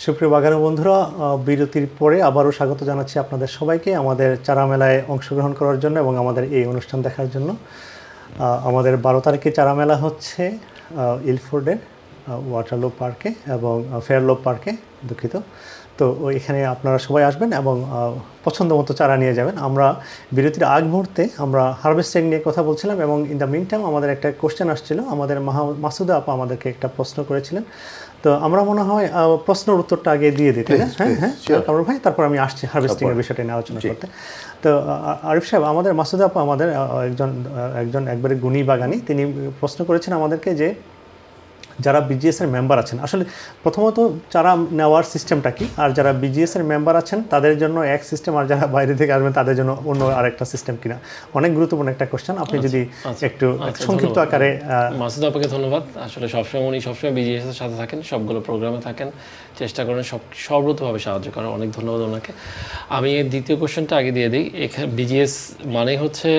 সুপ্রিয় বাগান বন্ধুরা, বিরতির পরে আবারও স্বাগত জানাচ্ছি আপনাদের সবাইকে আমাদের চারা মেলায় অংশগ্রহণ করার জন্য এবং আমাদের এই অনুষ্ঠান দেখার জন্য। আমাদের 12 তারিখে চারা মেলা হচ্ছে ইলফোর্ডের ওয়াটারলুপ পার্কে এবং ফেয়ারলুপ পার্কে, দুঃখিত। তো এখানে আপনারা সবাই আসবেন এবং পছন্দ মতো চারা নিয়ে যাবেন। আমরা বিরতির আগ মুহূর্তে আমরা হারভেস্টিং নিয়ে কথা বলছিলাম এবং ইন দ্য মিন টাইম আমাদের একটা কোশ্চেন আসছিল। আমাদের মাসুদা আপা আমাদেরকে একটা প্রশ্ন করেছিলেন, তো আমরা মনে হয় প্রশ্নের উত্তরটা আগে দিয়ে দিই, তাই না? হ্যাঁ কামরুল ভাই, তারপর আমি আসছি হারভেস্টিংয়ের বিষয়টা নিয়ে আলোচনা করতে। তো আরিফ সাহেব, আমাদের মাসুদা আপা আমাদের একজন একবারে গুণী বাগানি, তিনি প্রশ্ন করেছেন আমাদেরকে যে যারা বিজিএসের মেম্বার আছেন, আসলে প্রথমত চারা নেওয়ার সিস্টেমটা কি, আর যারা বিজিএসের মেম্বার আছেন তাদের জন্য এক সিস্টেম, আর যারা বাইরে থেকে আসবেন তাদের জন্য অন্য আরেকটা সিস্টেম কিনা। অনেক গুরুত্বপূর্ণ একটা কোশ্চেন, আপনি যদি একটু সংক্ষিপ্ত আকারে। মাসুদ আপনাকে ধন্যবাদ। আসলে সবসময় বিজিএসের সাথে থাকেন, সবগুলো প্রোগ্রামে থাকেন, চেষ্টা করেন সর্বতভাবে সাহায্য করার। অনেক ধন্যবাদ ওনাকে। আমি দ্বিতীয় কোশ্চেনটা আগে দিয়ে দিই। এখানে বিজিএস মানে হচ্ছে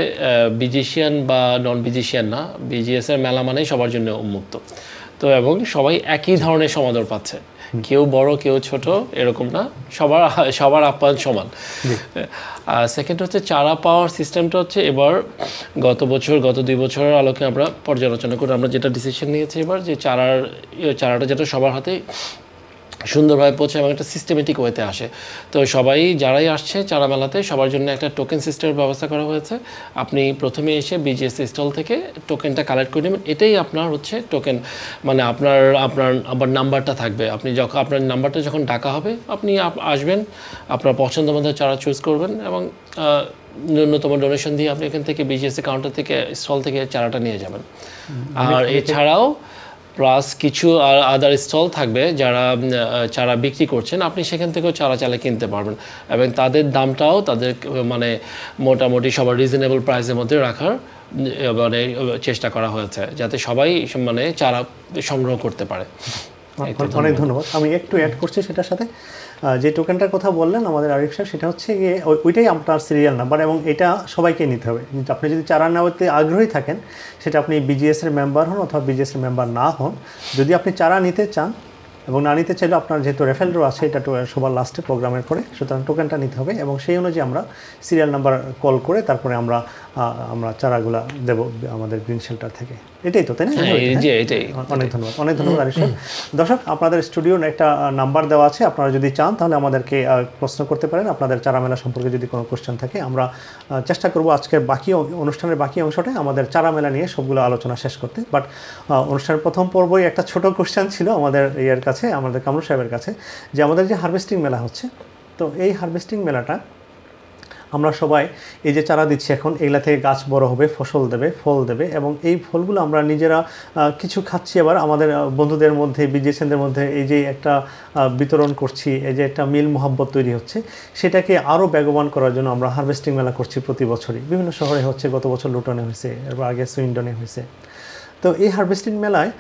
বিজিশিয়ান বা নন বিজিশিয়ান না, বিজিএসের মেলা মানেই সবার জন্য উন্মুক্ত। তো এবং সবাই একই ধরনের সমাদর পাচ্ছে, কেউ বড় কেউ ছোট এরকম না, সবার আপ্যায়ন সমান। সেকেন্ড হচ্ছে চারা পাওয়ার সিস্টেমটা হচ্ছে এবার গত 2 বছরের আলোকে আমরা পর্যালোচনা করে আমরা যেটা ডিসিশন নিয়েছি এবার, যে চারাটা যেটা সবার হাতে সুন্দরভাবে পৌঁছে এবং একটা সিস্টেমেটিক ওয়েতে আসে। তো সবাই যারাই আসছে চারা মেলাতে সবার জন্য একটা টোকেন সিস্টেমের ব্যবস্থা করা হয়েছে। আপনি প্রথমে এসে বিজিএস স্টল থেকে টোকেনটা কালেক্ট করে নেবেন, এটাই আপনার হচ্ছে টোকেন, মানে আপনার আবার নাম্বারটা থাকবে। আপনি যখন আপনার নাম্বারটা যখন ডাকা হবে আপনি আসবেন, আপনার পছন্দ মতো চারা চুজ করবেন এবং ন্যূনতম ডোনেশন দিয়ে আপনি এখান থেকে বিজিএস কাউন্টার থেকে স্টল থেকে চারাটা নিয়ে যাবেন। আর এছাড়াও প্লাস কিছু আদার স্টল থাকবে যারা চারা বিক্রি করছেন, আপনি সেখান থেকেও চারা কিনতে পারবেন এবং তাদের দামটাও তাদের মানে মোটামুটি সবার রিজনেবল প্রাইসের মধ্যে রাখার মানে চেষ্টা করা হয়েছে, যাতে সবাই মানে চারা সংগ্রহ করতে পারে। অনেক ধন্যবাদ। আমি একটু অ্যাড করছি সেটার সাথে, যে টোকেনটার কথা বললেন আমাদের আরিফ সাহেব, সেটা হচ্ছে গিয়ে ওইটাই আপনার সিরিয়াল নাম্বার এবং এটা সবাইকে নিতে হবে। কিন্তু আপনি যদি চারা নেওয়াতে আগ্রহী থাকেন, সেটা আপনি বিজিএসের মেম্বার হন অথবা বিজিএসের মেম্বার না হন, যদি আপনি চারা নিতে চান এবং না নিতে চাইলে আপনার যেহেতু রেফেল ড্র আছে, এটা সবার লাস্টে প্রোগ্রামের পরে, সুতরাং টোকেনটা নিতে হবে এবং সেই অনুযায়ী আমরা সিরিয়াল নাম্বার কল করে তারপরে আমরা চারাগুলা দেবো আমাদের গ্রিন শেল্টার থেকে। এটাই তো, তাই না? অনেক ধন্যবাদ আরিফ সাহেব। দর্শক, আপনাদের স্টুডিওর একটা নাম্বার দেওয়া আছে, আপনারা যদি চান তাহলে আমাদেরকে প্রশ্ন করতে পারেন। আপনাদের চারা মেলা সম্পর্কে যদি কোনো কোশ্চেন থাকে, আমরা চেষ্টা করব আজকের অনুষ্ঠানের বাকি অংশটায় আমাদের চারা মেলা নিয়ে সবগুলো আলোচনা শেষ করতে। বাট অনুষ্ঠানের প্রথম পর্বই একটা ছোট কোশ্চেন ছিল আমাদের কাছে, আমাদের কামরুল সাহেবের কাছে, যে আমাদের যে হারভেস্টিং মেলা হচ্ছে, তো এই হারভেস্টিং মেলাটা আমরা সবাই এই যে চারা দিচ্ছি এখন, এগুলা থেকে গাছ বড় হবে, ফসল দেবে, ফল দেবে এবং এই ফলগুলো আমরা নিজেরা কিছু খাচ্ছি, আবার আমাদের বন্ধুদের মধ্যে, বিজিএসএনদের মধ্যে এই যে একটা বিতরণ করছি, এই যে একটা মিল মোহাব্বত তৈরি হচ্ছে, সেটাকে আরও বেগবান করার জন্য আমরা হারভেস্টিং মেলা করছি প্রতি বছরই। বিভিন্ন শহরে হচ্ছে, গত বছর লুটনে হয়েছে, এরপর আগে সুইন্ডনে হয়েছে। তো এই হারভেস্টিং মেলায়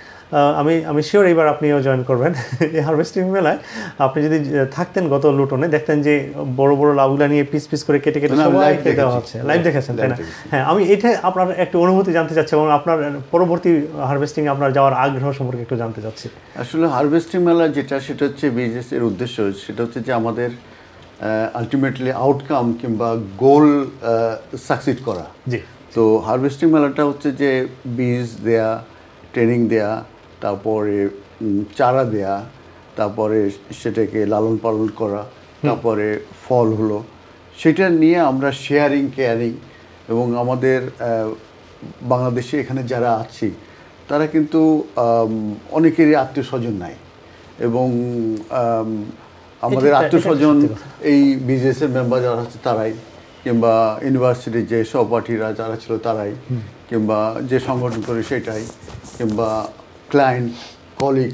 আমি শিওর এইবার আপনিও জয়েন করবেন। এই হারভেস্টিং মেলায় আপনি যদি থাকতেন গত লুটনে, দেখতেন যে বড় বড় লাউগুলা নিয়ে পিস করে কেটে সবাইকে দেওয়া হচ্ছে। লাইভ দেখেছেন, তাই না? হ্যাঁ, আমি এটা আপনার একটু অনুভূতি জানতে চাচ্ছি এবং আপনার পরবর্তী হারভেস্টিং আপনার যাওয়ার আগ্রহ সম্পর্কে একটু জানতে চাচ্ছি। আসলে হারভেস্টিং মেলা সেটা হচ্ছে বিজনেস এর উদ্দেশ্য, সেটা হচ্ছে যে আমাদের আলটিমেটলি আউটকাম কিংবা গোল সাকসিড করা। জি। তো হারভেস্টিং মেলাটা হচ্ছে যে বীজ দেয়া, ট্রেনিং দেয়া, তারপরে চারা দেয়া, তারপরে সেটাকে লালন পালন করা, তারপরে ফল হলো, সেটা নিয়ে আমরা শেয়ারিং কেয়ারিং এবং আমাদের বাংলাদেশে এখানে যারা আছি তারা কিন্তু অনেকেরই আত্মীয় স্বজন নাই এবং আমাদের আত্মীয় স্বজন এই বিজনেসের মেম্বার যারা আছে তারাই, কিংবা ইউনিভার্সিটির যে সহপাঠীরা যারা ছিল তারাই, কিংবা যে সংগঠন করে সেটাই, কিংবা ক্লায়েন্ট কলিগ,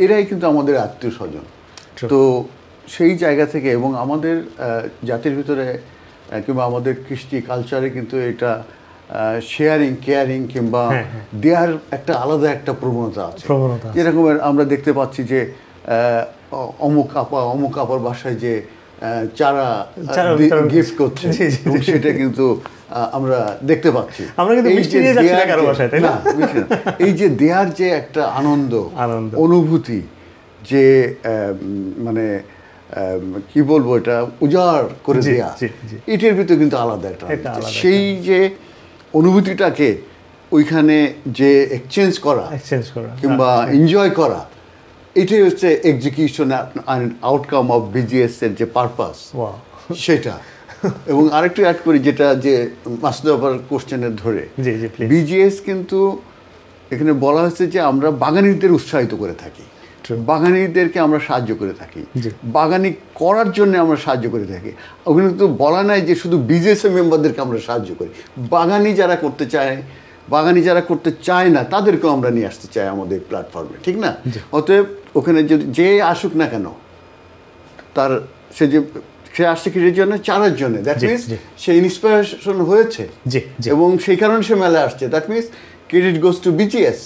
এরাই কিন্তু আমাদের আত্মীয় স্বজন। তো সেই জায়গা থেকে এবং আমাদের জাতির ভিতরে কিংবা আমাদের কৃষ্টি কালচারে কিন্তু এটা শেয়ারিং কেয়ারিং কিংবা দেয়ার একটা আলাদা একটা প্রবণতা আছে। যেরকম আমরা দেখতে পাচ্ছি যে অমুক আপার বাসায় যে চারা গিফট করছে, সেটা কিন্তু আমরা দেখতে পাচ্ছি। এই যে দেয়ার যে একটা আনন্দ অনুভূতি, যে মানে কি বলবো, এটা উজাড় করে জি, দেয়া, জি, জি। এটার ভিতরে কিন্তু আলাদা একটা একটা আলাদা সেই যে অনুভূতিটাকে ওইখানে যে এক্সচেঞ্জ করা কিংবা এনজয় করা, এটাই হচ্ছে execution and outcome of BGS এর যে পারপাস সেটা। এবং আরেকটু অ্যাড করি, যেটা যে মাসুদ আপার কোশ্চেনের ধরে, বিজিএস কিন্তু এখানে বলা হয়েছে যে আমরা বাগানীদের উৎসাহিত করে থাকি, বাগানীদেরকে আমরা সাহায্য করে থাকি, বাগানি করার জন্য আমরা সাহায্য করে থাকি। ওখানে কিন্তু বলা নাই যে শুধু বিজিএস এর মেম্বারদেরকে আমরা সাহায্য করি, বাগানি যারা করতে চায়, বাগানি যারা করতে চায় না তাদেরকেও আমরা নিয়ে আসতে চাই আমাদের প্ল্যাটফর্মে, ঠিক না? অতএব ওখানে যদি যে আসুক না কেন, তার সে আসছে কিসের জন্য? চারার জন্য। দ্যাট মিনস সে ইন্সপিরেশন হয়েছে এবং সেই কারণে সে মেলায় আসছে। That means credit goes to BGS.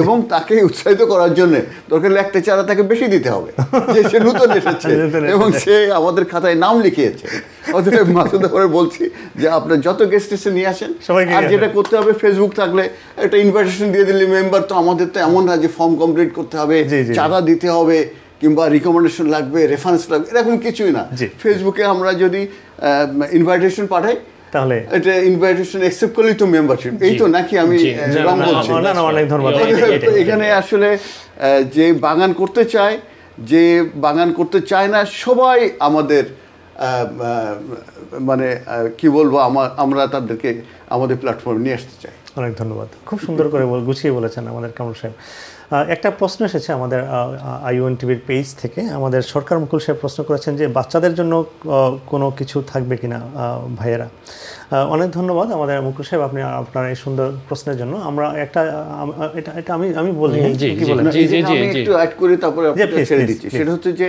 এবং তাকে উৎসাহিত করার জন্য দরকার হলে একটা চারা তাকে বেশি দিতে হবে, যে সে নতুন এসেছে এবং সে আমাদের খাতায় নাম লিখিয়েছে। অতএব মাসুদ করে বলছি যে আপনার যত গেস্ট এসে নিয়ে আসেন, আর যেটা করতে হবে, ফেসবুক থাকলে একটা ইনভাইটেশন দিয়ে দিলে মেম্বার, তো আমাদের তো এমন না যে ফর্ম কমপ্লিট করতে হবে, চাঁদা দিতে হবে, কিংবা রিকমেন্ডেশন লাগবে, রেফারেন্স লাগবে, এরকম কিছুই না। ফেসবুকে আমরা যদি ইনভাইটেশন পাঠাই তাহলে এটা ইনভাইটেশন অ্যাকসেপ্ট করলেই তো মেম্বারশিপ। এই তো নাকি আমি রং বলছি? এখানে আসলে যে বাগান করতে চায়, যে বাগান করতে চায় না, সবাই আমাদের মানে কি বলবো, আমরা তাদেরকে আমাদের প্ল্যাটফর্মে নিয়ে আসতে চাই। অনেক ধন্যবাদ, খুব সুন্দর করে গুছিয়ে বলেছেন আমাদের কামরুল সাহেব। একটা প্রশ্ন এসেছে আমাদের আইওএন টিভির পেজ থেকে। আমাদের সরকার মুকুল সাহেব প্রশ্ন করেছেন যে বাচ্চাদের জন্য কোনো কিছু থাকবে কিনা ভাইয়েরা। অনেক ধন্যবাদ আমাদের মুকুল সাহেব, আপনি আপনার এই সুন্দর প্রশ্নের জন্য। আমরা একটা এটা আমি বলি, আমি একটু অ্যাড করে তারপরে আপনাকে ছেড়ে দিচ্ছি। সেটা হচ্ছে যে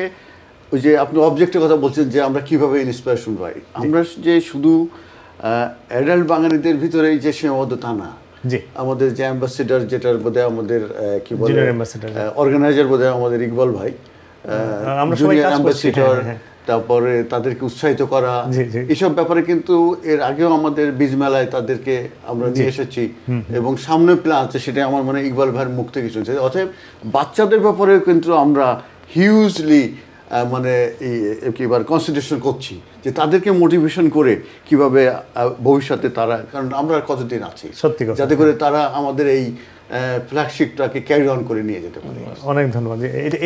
ওই যে আপনি অবজেক্টের কথা বলছেন যে আমরা কিভাবে ইন্সপিরেশন পাই। আমরা যে শুধু অ্যাডাল্ট বাঙালিদের ভিতরে যে সীমাবদ্ধতা না, আমাদের যে অ্যাম্বাসেডর, যেটার বোধহয় আমাদের কি বলে অর্গানাইজার বোধহয় আমাদের ইকবাল ভাই, জুনিয়র অ্যাম্বাসেডর, তারপরে তাদেরকে উৎসাহিত করা, এসব ব্যাপারে কিন্তু এর আগেও আমাদের বীজ মেলায় তাদেরকে আমরা নিয়ে এসেছি এবং সামনে প্ল্যান আছে, সেটা আমার মনে হয় ইকবাল ভাইয়ের মুখ থেকে শুনছে। অতএব বাচ্চাদের ব্যাপারেও কিন্তু আমরা হিউজলি মানে এবার কনসিডারেশন করছি যে তাদেরকে মোটিভেশন করে কিভাবে ভবিষ্যতে তারা, কারণ আমরা কতদিন আছি, যাতে করে তারা আমাদের এই ফ্ল্যাগশিপটাকে ক্যারি অন করে নিয়ে যেতে পারে। অনেক ধন্যবাদ,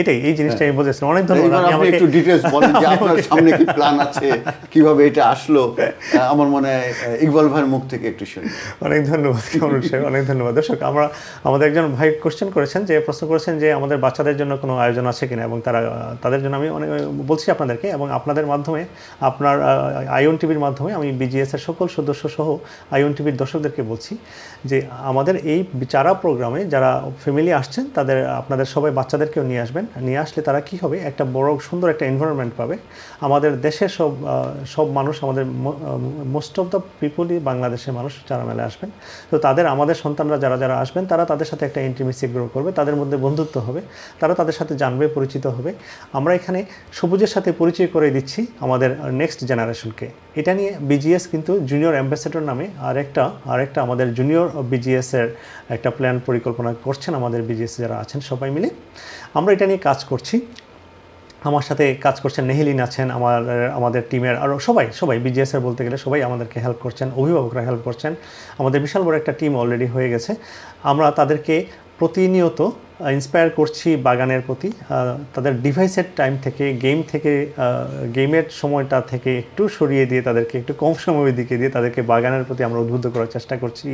এটাই এই জিনিসটা আমি বলছিলাম। অনেক ধন্যবাদ। আপনি একটু ডিটেইলস বলেন যে আপনার সামনে কি প্ল্যান আছে, কিভাবে এটা আসলো, আমার মনে হয় ইকবাল ভাইয়ের মুখ থেকে একটু শুনি। অনেক ধন্যবাদ কামরুল সাহেব, অনেক ধন্যবাদ। দর্শক, আমাদের একজন ভাই কোশ্চেন করেছেন, যে প্রশ্ন করেছেন যে আমাদের বাচ্চাদের জন্য কোনো আয়োজন আছে কিনা, এবং তাদের জন্য আমি অনেক বলছি আপনাদেরকে, এবং আপনাদের মাধ্যমে, আপনার আইওএন টিভির মাধ্যমে আমি বিজিএস এর সকল সদস্য সহ আইওএন টিভির দর্শকদেরকে বলছি যে আমাদের এই চারা প্রোগ্রামে যারা ফ্যামিলি আসছেন, আপনাদের সবাই বাচ্চাদেরকেও নিয়ে আসবেন। নিয়ে আসলে তারা কি হবে, একটা বড় সুন্দর একটা এনভায়রনমেন্ট পাবে। আমাদের দেশের সব মানুষ, আমাদের মোস্ট অফ দ্য পিপলই বাংলাদেশের মানুষ চারা মেলায় আসবেন। তো আমাদের সন্তানরা যারা আসবেন, তারা তাদের সাথে একটা ইন্টিমেসি গ্রো করবে, তাদের মধ্যে বন্ধুত্ব হবে, তারা তাদের সাথে জানবে, পরিচিত হবে। আমরা এখানে সবুজের সাথে পরিচয় করে দিচ্ছি আমাদের নেক্সট জেনারেশনকে। এটা নিয়ে বিজিএস কিন্তু জুনিয়র অ্যাম্বাসেডর নামে আরেকটা আমাদের জুনিয়র বিজিএস এর একটা প্ল্যান পরিকল্পনা করছেন আমাদের বিজিএস যারা আছেন সবাই মিলে। আমরা এটা নিয়ে কাজ করছি। আমার সাথে কাজ করছেন নেহিলিন আছেন, আমাদের টিমের আরও সবাই বিজিএস এর বলতে গেলে সবাই আমাদেরকে হেল্প করছেন, অভিভাবকরা হেল্প করছেন। আমাদের বিশাল বড় একটা টিম অলরেডি হয়ে গেছে। আমরা তাদেরকে প্রতিনিয়ত ইন্সপায়ার করছি বাগানের প্রতি। তাদের ডিভাইসের টাইম থেকে, গেমের সময়টা থেকে একটু সরিয়ে দিয়ে, তাদেরকে একটু কম সময়ের দিকে দিয়ে তাদেরকে বাগানের প্রতি আমরা উদ্বুদ্ধ করার চেষ্টা করছি।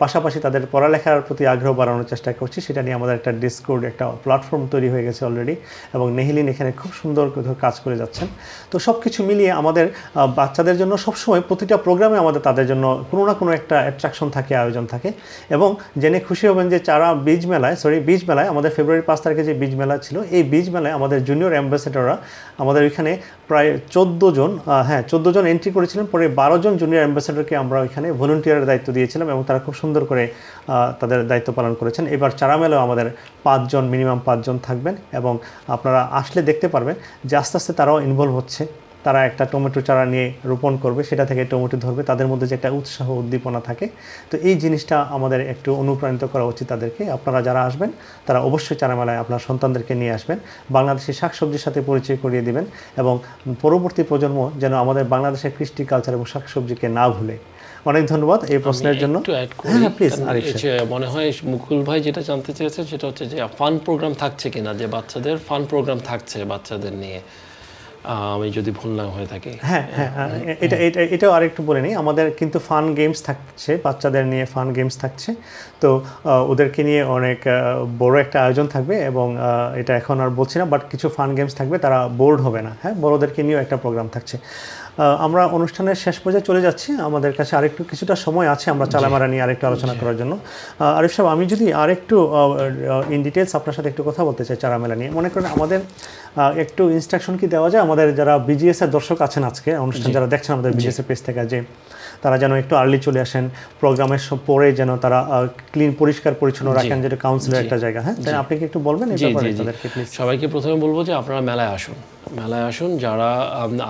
পাশাপাশি তাদের পড়ালেখার প্রতি আগ্রহ বাড়ানোর চেষ্টা করছি। সেটা নিয়ে আমাদের একটা ডিসকর্ড, একটা প্ল্যাটফর্ম তৈরি হয়ে গেছে অলরেডি, এবং নেহিলিন এখানে খুব সুন্দর কাজ করে যাচ্ছেন। তো সব কিছু মিলিয়ে আমাদের বাচ্চাদের জন্য সবসময় প্রতিটা প্রোগ্রামে আমাদের তাদের জন্য কোনো না কোনো একটা অ্যাট্রাকশন থাকে, আয়োজন থাকে। এবং জেনে খুশি হবেন যে বীজ মেলায় আমাদের ফেব্রুয়ারি 5 তারিখে যে বীজ মেলা ছিল, এই বীজ মেলায় আমাদের জুনিয়র অ্যাম্বাসেডররা আমাদের এখানে প্রায় 14 জন এন্ট্রি করেছিলেন। পরে 12 জন জুনিয়র অ্যাম্বাসেডরকে আমরা এখানে ভলেন্টিয়ারের দায়িত্ব দিয়েছিলাম, এবং তারা খুব সুন্দর করে তাদের দায়িত্ব পালন করেছেন। এবার চারা মেলাও আমাদের মিনিমাম 5 জন থাকবেন, এবং আপনারা আসলে দেখতে পারবেন যে আস্তে আস্তে তারাও ইনভলভ হচ্ছে। তারা একটা টমেটো চারা নিয়ে রোপণ করবে, সেটা থেকে টমেটো ধরবে, তাদের মধ্যে যে একটা উৎসাহ উদ্দীপনা থাকে। তো এই জিনিসটা আমাদের একটু অনুপ্রাণিত করা উচিত তাদেরকে। আপনারা যারা আসবেন তারা অবশ্যই চারা মেলায় আপনার সন্তানদেরকে নিয়ে আসবেন, বাংলাদেশি শাকসবজির সাথে পরিচয় করিয়ে দিবেন, এবং পরবর্তী প্রজন্ম যেন আমাদের বাংলাদেশের কৃষ্টি কালচার এবং শাকসবজিকে না ভুলে। অনেক ধন্যবাদ এই প্রশ্নের জন্য। হ্যাঁ প্লিজ। মনে হয় মুকুল ভাই যেটা জানতে চেয়েছেন সেটা হচ্ছে যে ফান প্রোগ্রাম থাকছে কিনা, যে বাচ্চাদের ফান প্রোগ্রাম থাকছে বাচ্চাদের নিয়ে, আমি যদি ভুল না হয়ে থাকি। হ্যাঁ, এটাও আরেকটু বলে নিই, আমাদের কিন্তু ফান গেমস থাকছে, বাচ্চাদের নিয়ে ফান গেমস থাকছে। তো ওদেরকে নিয়ে অনেক বড় একটা আয়োজন থাকবে, এবং এটা এখন আর বলছি না, বাট কিছু ফান গেমস থাকবে, তারা বোর্ড হবে না। হ্যাঁ, বড়োদেরকে নিয়েও একটা প্রোগ্রাম থাকছে। আমরা অনুষ্ঠানের শেষ পর্যায়ে চলে যাচ্ছি, আমাদের কাছে আরেকটু কিছুটা সময় আছে আমরা চালামারা নিয়ে আরেকটু আলোচনা করার জন্য। আরিফ সাহেব, আমি যদি আরেকটু ইন ডিটেলস আপনার সাথে একটু কথা বলতে চাই চারা মেলা নিয়ে। মনে করেন আমাদের একটু ইনস্ট্রাকশন কি দেওয়া যায় আমাদের যারা বিজিএস এর দর্শক আছেন আজকে অনুষ্ঠান যারা দেখছেন আমাদের বিজিএস এর পেজ থেকে, যে তারা যেন একটু আর্লি চলে আসেন, প্রোগ্রামের পরে যেন তারা ক্লিন পরিষ্কার পরিচ্ছন্ন রাখেন, যেটা কাউন্সিলের একটা জায়গা। হ্যাঁ, তাই আপনি কি একটু বলবেন এই ব্যাপারে তাদেরকে প্লিজ? সবাইকে প্রথমে বলবো যে আপনারা মেলায় আসুন। যারা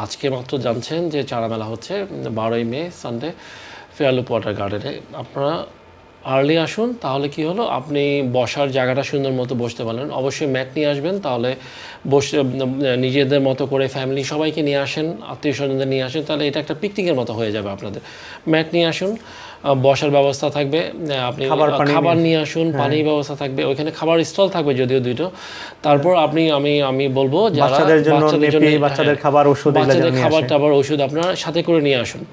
আজকে মাত্র জানছেন যে চারা মেলা হচ্ছে 12ই মে সানডে ফেয়ারলুপ ওয়াটার গার্ডেনে, আপনারা আর্লি আসুন। তাহলে কি হলো, আপনি বসার জায়গাটা সুন্দর মতো বসতে পারলেন। অবশ্যই ম্যাট নিয়ে আসবেন, তাহলে বসে নিজেদের মতো করে ফ্যামিলি সবাইকে নিয়ে আসেন, আত্মীয় স্বজনদের নিয়ে আসেন, তাহলে এটা একটা পিকনিকের মতো হয়ে যাবে আপনাদের। ম্যাট নিয়ে আসুন, বসার ব্যবস্থা থাকবে, আপনি খাবার নিয়ে আসুন, পানির ব্যবস্থা থাকবে, ওইখানে খাবার স্টল থাকবে যদিও দুটো। তারপর আমি বলবো বাচ্চাদের জন্য বাচ্চাদের খাবার ওষুধ আপনারা সাথে করে নিয়ে আসুন।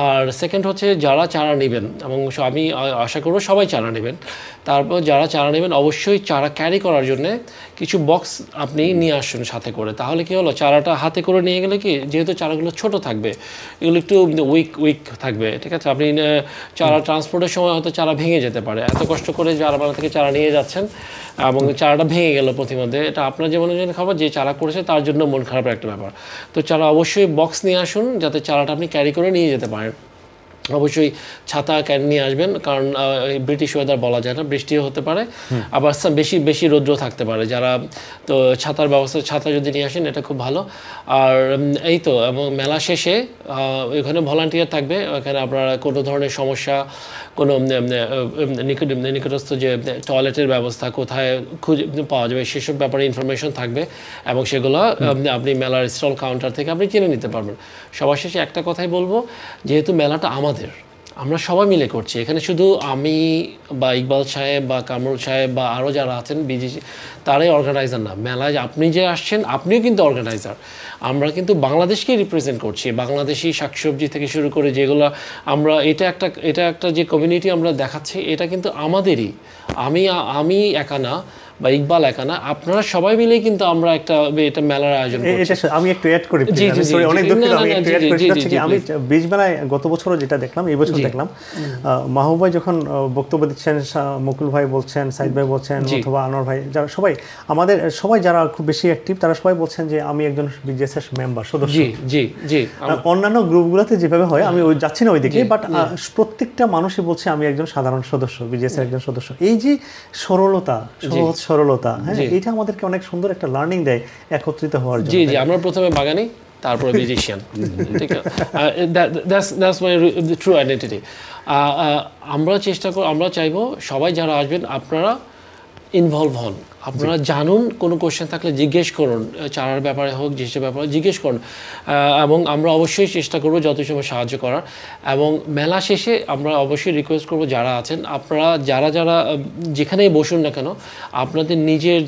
আর সেকেন্ড হচ্ছে যারা চারা নেবেন, এবং আমি আশা করবো সবাই চারা নেবেন, তারপর যারা চারা নেবেন অবশ্যই চারা ক্যারি করার জন্য কিছু বক্স আপনি নিয়ে আসুন সাথে করে। তাহলে কি হলো, চারাটা হাতে করে নিয়ে গেলে কি, যেহেতু চারাগুলো ছোট থাকবে, এগুলো একটু উইক থাকবে, ঠিক আছে। আপনি চারা ট্রান্সপোর্টের সময় হয়তো চারা ভেঙে যেতে পারে, এত কষ্ট করে চারাবালা থেকে চারা নিয়ে যাচ্ছেন এবং চারাটা ভেঙে গেল প্রতিমধ্যে, এটা আপনার যেমন খাবার যে চারা করেছে তার জন্য মন খারাপের একটা ব্যাপার। তো চারা অবশ্যই বক্স নিয়ে আসুন, যাতে চারাটা আপনি ক্যারি করে নিয়ে যেতে পারেন। অবশ্যই ছাতা ক্যারি নিয়ে আসবেন, কারণ ব্রিটিশ ওয়েদার বলা যায় না, বৃষ্টিও হতে পারে, আবার বেশি রৌদ্র থাকতে পারে। যারা তো ছাতার ব্যবস্থা, ছাতা যদি নিয়ে আসেন এটা খুব ভালো। আর এই তো, এবং মেলা শেষে ওইখানে ভলান্টিয়ার থাকবে, ওখানে আপনারা কোনো ধরনের সমস্যা, কোনো নিকটস্থ যে টয়লেটের ব্যবস্থা কোথায় খুঁজে পাওয়া যাবে সেসব ব্যাপারে ইনফরমেশন থাকবে, এবং সেগুলো আপনি মেলার স্টল কাউন্টার থেকে আপনি কিনে নিতে পারবেন। সবার শেষে একটা কথাই বলবো, যেহেতু মেলাটা আমাদের, আমরা সবাই মিলে করছি, এখানে শুধু আমি বা ইকবাল সাহেব বা কামরুল সাহেব বা আরও যারা আছেন বিজিসি তারাই অর্গানাইজার না। মেলায় আপনি যে আসছেন আপনিও কিন্তু অর্গানাইজার। আমরা কিন্তু বাংলাদেশকেই রিপ্রেজেন্ট করছি, বাংলাদেশি শাকসবজি থেকে শুরু করে যেগুলো আমরা, এটা একটা যে কমিউনিটি আমরা দেখাচ্ছি, এটা কিন্তু আমাদেরই। আমি একা না বা ইকবাল একা না, আপনারা সবাই মিলেই কিন্তু আমরা এটা মেলার আয়োজন করছি। আমি একটু অ্যাড করি, অনেক দুঃখিত, আমি একটু অ্যাড করি। আমি বীজ মেলায় গত বছরও যেটা দেখলাম, এই বছর দেখলাম, মাহবুব ভাই যখন বক্তব্য দিচ্ছেন, মুকুল ভাই বলছেন, সাইদ ভাই বলছেন, অথবা আনোয়ার ভাই, যারা সবাই আমাদের সবাই যারা খুব বেশি অ্যাক্টিভ, তারা সবাই বলছেন যে আমি একজন বিজেএস মেম্বার সদস্য। অন্যান্য গ্রুপগুলোতে যেভাবে হয়, আমি যাচ্ছি না ওইদিকে, বাট প্রত্যেকটা মানুষই বলছে আমি একজন সাধারণ সদস্য, বিজেএস এর একজন সদস্য। এই যে সরলতা, হ্যাঁ, এটা আমাদেরকে অনেক সুন্দর একটা লার্নিং দেয় একত্রিত হওয়ার জন্য। জি, আমরা প্রথমে বাগানি, তারপরে মিউজিশিয়ান, ঠিক আছে, দ্যাটস মাই ট্রু আইডেন্টিটি। আমরা চাইবো সবাই যারা আসবেন আপনারা ইনভলভ হন, আপনারা জানুন, কোনো কোশ্চেন থাকলে জিজ্ঞেস করুন, চারার ব্যাপারে হোক, যেসব ব্যাপারে জিজ্ঞেস করুন, এবং আমরা অবশ্যই চেষ্টা করব যত সময় সাহায্য করার। এবং মেলা শেষে আমরা অবশ্যই রিকোয়েস্ট করব যারা আছেন, আপনারা যারা যেখানেই বসুন না কেন, আপনাদের নিজের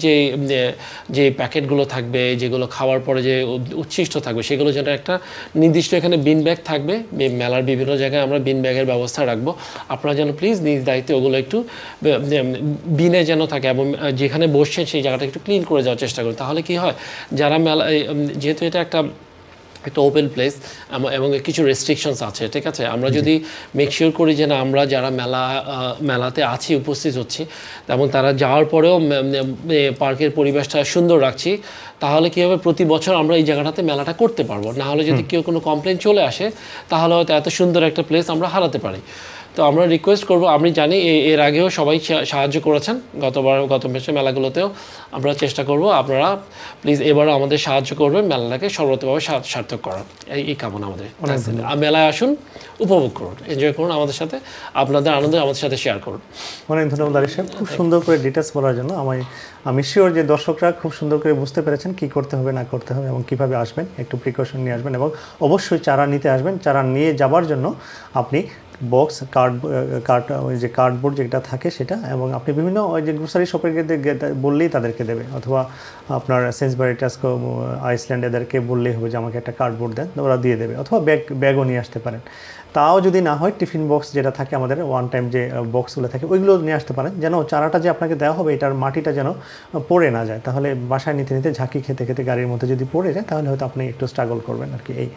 যে প্যাকেটগুলো থাকবে, যেগুলো খাওয়ার পরে যে উচ্ছিষ্ট থাকবে, সেগুলো যেন একটা নির্দিষ্ট এখানে বিন ব্যাগ থাকবে, মেলার বিভিন্ন জায়গায় আমরা বিন ব্যাগের ব্যবস্থা রাখবো, আপনারা যেন প্লিজ নিজ দায়িত্বে ওগুলো একটু বিনে যেন থাকে, এবং যেখানে বসছেন সেই জায়গাটা একটু ক্লিন করে যাওয়ার চেষ্টা করুন। তাহলে কি হয়, যারা মেলা, যেহেতু এটা একটা ওপেন প্লেস এবং কিছু রেস্ট্রিকশনস আছে, ঠিক আছে, আমরা যদি মেক শিওর করি যে না, আমরা যারা মেলাতে আছি, উপস্থিত হচ্ছি, এবং তারা যাওয়ার পরেও পার্কের পরিবেশটা সুন্দর রাখছি, তাহলে কী হবে, প্রতি বছর আমরা এই জায়গাটাতে মেলাটা করতে পারবো। না হলে যদি কেউ কোনো কমপ্লেন চলে আসে, তাহলে হয়তো এত সুন্দর একটা প্লেস আমরা হারাতে পারি। তো তো আমরা রিকোয়েস্ট করব, আমি জানি এর আগেও সবাই সাহায্য করেছেন, গত মাসে মেলাগুলোতেও আমরা চেষ্টা করব, আপনারা প্লিজ এবারও আমাদের সাহায্য করবেন মেলাটাকে সর্বতভাবে সার্থক করার, এই কামনা আমাদের। মেলায় আসুন, উপভোগ করুন, এনজয় করুন আমাদের সাথে, আপনাদের আনন্দ আমাদের সাথে শেয়ার করুন। অনেক ধন্যবাদ আরিফ সাহেব, খুব সুন্দর করে ডিটেলস বলার জন্য। আমি শিওর যে দর্শকরা খুব সুন্দর করে বুঝতে পেরেছেন কি করতে হবে না করতে হবে এবং কীভাবে আসবেন, একটু প্রিকশন নিয়ে আসবেন এবং অবশ্যই চারা নিতে আসবেন। চারা নিয়ে যাবার জন্য আপনি বক্স, ওই যে কার্ডবোর্ড যেটা থাকে সেটা, এবং আপনি বিভিন্ন ওই যে গ্রোসারি শপের বললেই তাদেরকে দেবে, অথবা আপনার সেন্সবারি, টেস্কো, আইসল্যান্ড এদেরকে বললেই হবে যে আমাকে একটা কার্ডবোর্ড দেন, ওরা দিয়ে দেবে, অথবা ব্যাগও নিয়ে আসতে পারেন। তাও যদি না হয় টিফিন বক্স যেটা থাকে আমাদের ওয়ান টাইম যে বক্সগুলো থাকে ওইগুলো নিয়ে আসতে পারেন, যেন চারাটা যে আপনাকে দেওয়া হবে এটার মাটিটা যেন পড়ে না যায়। তাহলে বাসায় নিতে নিতে ঝাঁকি খেতে খেতে গাড়ির মধ্যে যদি পড়ে যায় তাহলে হয়তো আপনি একটু স্ট্রাগল করবেন আর কি। এই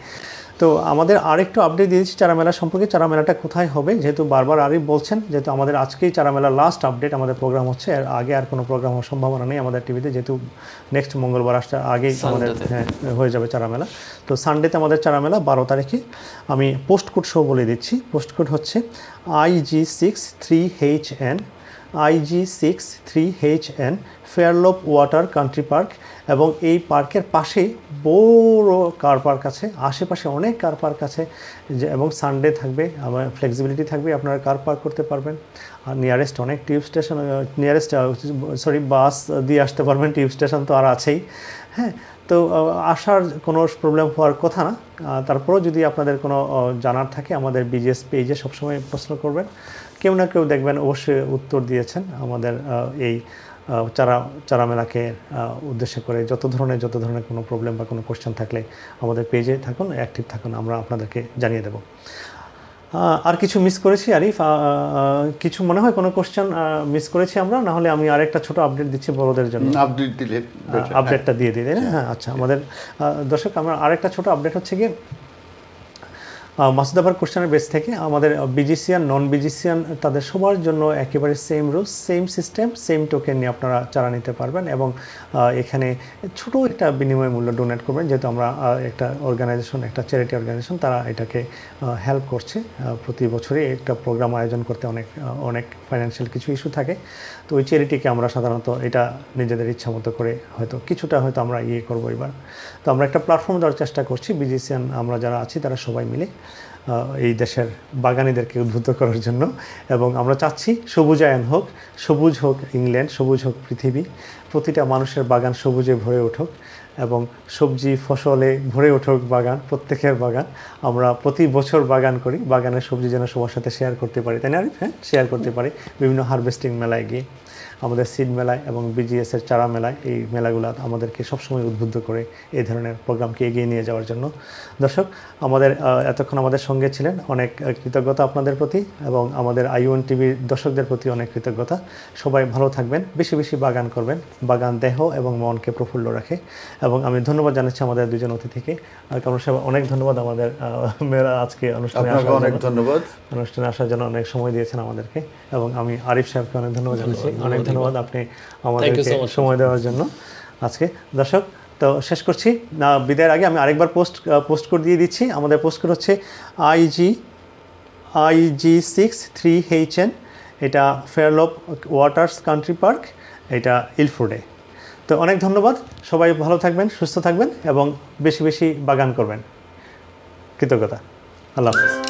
তো আমাদের আরেকটু আপডেট দিয়ে দিচ্ছি চারা মেলা সম্পর্কে। চারা মেলাটা কোথায় হবে, যেহেতু বারবার আরিফ বলছেন, যেহেতু আমাদের আজকেই চারা মেলার লাস্ট আপডেট আমাদের প্রোগ্রাম হচ্ছে, এর আগে আর কোনো প্রোগ্রাম হওয়ার সম্ভাবনা নেই আমাদের টিভিতে, যেহেতু নেক্সট মঙ্গলবার আসতে আগেই আমাদের হয়ে যাবে চারা মেলা। তো সানডেতে আমাদের চারা মেলা 12 তারিখে। আমি পোস্ট কোড সহ বলে দিচ্ছি, পোস্ট কোড হচ্ছে IG63HN, IG63HN, ফেয়ারলোপ water country park. এবং এই পার্কের পাশেই বড় কার পার্ক আছে, আশেপাশে অনেক কার পার্ক আছে, এবং সানডে থাকবে, আবার ফ্লেক্সিবিলিটি থাকবে, আপনারা কার পার্ক করতে পারবেন। আর নিয়ারেস্ট অনেক টিউব স্টেশন, বাস দিয়ে আসতে পারবেন, টিউব স্টেশন তো আর আছেই। হ্যাঁ, তো আসার কোনো প্রবলেম হওয়ার কথা না। তারপরেও যদি আপনাদের কোনো জানার থাকে আমাদের বিজিএস পেজে সবসময় প্রশ্ন করবেন, কেউ না কেউ দেখবেন অবশ্যই উত্তর দিয়েছেন আমাদের এই চারা মেলাকে উদ্দেশ্য করে। যত ধরনের কোনো প্রবলেম বা কোনো কোশ্চেন থাকলে আমাদের পেজে থাকুন, অ্যাক্টিভ থাকুন, আমরা আপনাদেরকে জানিয়ে দেব। আর কিছু মিস করেছি আরিফ? কিছু মনে হয় কোনো কোশ্চেন মিস করেছি আমরা? না হলে আমি আরেকটা ছোট আপডেট দিচ্ছি বড়দের জন্য। আপডেটটা দিয়ে দিই, তাই না? হ্যাঁ, আচ্ছা। আমাদের দর্শক, আমরা আরেকটা ছোট আপডেট হচ্ছে কি, মাসুদ আবার কোশ্চেনের বেস থেকে আমাদের বিজিসিয়ান, নন বিজিসিয়ান তাদের সবার জন্য একেবারে same rules, same system, same token নিয়ে আপনারা চারা নিতে পারবেন। এবং এখানে ছোটো একটা বিনিময় মূল্য ডোনেট করবেন, যেহেতু আমরা একটা অর্গানাইজেশন, একটা চ্যারিটি অর্গানাইজেশন, তারা এটাকে হেল্প করছে। প্রতি বছরই একটা প্রোগ্রাম আয়োজন করতে অনেক ফাইন্যান্সিয়াল কিছু ইস্যু থাকে, তো ওই চ্যারিটিকে আমরা সাধারণত এটা নিজেদের ইচ্ছা মতো করে হয়তো কিছুটা আমরা করবো এবার। তো আমরা একটা প্ল্যাটফর্ম দেওয়ার চেষ্টা করছি, বিজিসিয়ান আমরা যারা আছি তারা সবাই মিলে এই দেশের বাগানীদেরকে উদ্বুদ্ধ করার জন্য। এবং আমরা চাচ্ছি সবুজায়ন হোক, সবুজ হোক ইংল্যান্ড, সবুজ হোক পৃথিবী, প্রতিটা মানুষের বাগান সবুজে ভরে উঠুক এবং সবজি ফসলে ভরে উঠুক বাগান, প্রত্যেকের বাগান। আমরা প্রতি বছর বাগান করি, বাগানের সবজি যেন সবার সাথে শেয়ার করতে পারি, তাই না আরিফ? হ্যাঁ, শেয়ার করতে পারি বিভিন্ন হারভেস্টিং মেলায় গিয়ে, আমাদের সিড মেলায় এবং বিজিএসের চারা মেলায়। এই মেলাগুলো আমাদেরকে সবসময় উদ্বুদ্ধ করে এই ধরনের প্রোগ্রামকে এগিয়ে নিয়ে যাওয়ার জন্য। দর্শক, এতক্ষণ আমাদের সঙ্গে ছিলেন, অনেক কৃতজ্ঞতা আপনাদের প্রতি, এবং আমাদের ION টিভির দর্শকদের প্রতি অনেক কৃতজ্ঞতা। সবাই ভালো থাকবেন, বেশি বেশি বাগান করবেন, বাগান দেহ এবং মনকে প্রফুল্ল রাখে। এবং আমি ধন্যবাদ জানাচ্ছি আমাদের দুজন অতিথিকে। কারণ অনেক ধন্যবাদ আমাদের মেয়েরা আজকে অনুষ্ঠানে আসার জন্য অনেক সময় দিয়েছেন আমাদেরকে, এবং আমি আরিফ সাহেবকে অনেক ধন্যবাদ জানাচ্ছি। অনেক ধন্যবাদ আপনি আমাদেরকে সময় দেওয়ার জন্য আজকে। দর্শক, তো শেষ করছি না, বিদায়ের আগে আমি আরেকবার পোস্ট কোড দিয়ে দিচ্ছি। আমাদের পোস্ট কোড হচ্ছে IG63HN, এটা ফেয়ারলোপ ওয়াটার্স কান্ট্রি পার্ক, এটা ইলফ্রুডে। তো অনেক ধন্যবাদ, সবাই ভালো থাকবেন, সুস্থ থাকবেন এবং বেশি বেশি বাগান করবেন। কৃতজ্ঞতা, আল্লাহ হাফেজ।